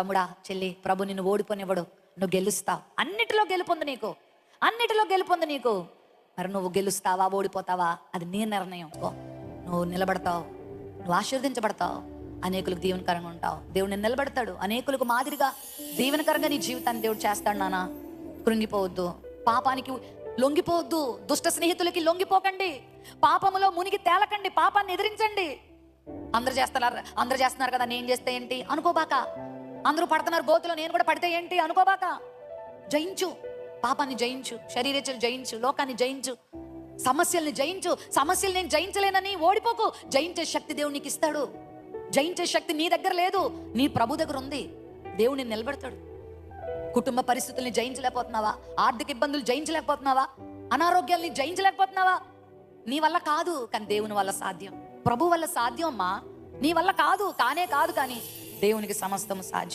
తమ్ముడా చెల్లి, ప్రభు నిన్ను ఓడిపోనివ్వడు, నువ్వు గెలుస్తావు. అన్నిటిలో గెలుపొంది నీకు, అన్నిటిలో గెలుపొంది నీకు. మరి నువ్వు గెలుస్తావా ఓడిపోతావా అది నీ నిర్ణయం. నువ్వు నిలబడతావు, నువ్వు ఆశీర్వదించబడతావు, అనేకులకు దీవెనకరంగా ఉంటావు. దేవుడు నిన్ను నిలబెడతాడు, అనేకులకు మాదిరిగా దీవెనకరంగా నీ జీవితాన్ని దేవుడు చేస్తాడు. నాన్న కృంగిపోవద్దు, పాపానికి లొంగిపోవద్దు, దుష్ట స్నేహితులకి లొంగిపోకండి, పాపములో మునిగి తేలకండి, పాపాన్ని ఎదిరించండి. అందరు చేస్తున్నారు కదా నేను చేస్తే ఏంటి అనుకోబాక, అందరూ పడుతున్నారు గోతులో నేను కూడా పడితే ఏంటి అనుకోబాక. జయించు, పాపాన్ని జయించు, శరీరేచ్ఛలు జయించు, లోకాన్ని జయించు, సమస్యల్ని జయించు. సమస్యలు నేను జయించలేనని ఓడిపోకు, జయించే శక్తి దేవుడు నీకు ఇస్తాడు. జయించే శక్తి నీ దగ్గర లేదు, నీ ప్రభు దగ్గర ఉంది. దేవుడు నిన్ను నిలబెడతాడు. కుటుంబ పరిస్థితుల్ని జయించలేకపోతున్నావా? ఆర్థిక ఇబ్బందులు జయించలేకపోతున్నావా? అనారోగ్యాల్ని జయించలేకపోతున్నావా? నీ వల్ల కాదు, కానీ దేవుని వల్ల సాధ్యం. ప్రభు వల్ల సాధ్యం అమ్మా, నీ వల్ల కాదు, కానే కాదు, కానీ దేవునికి సమస్తం సాధ్యం.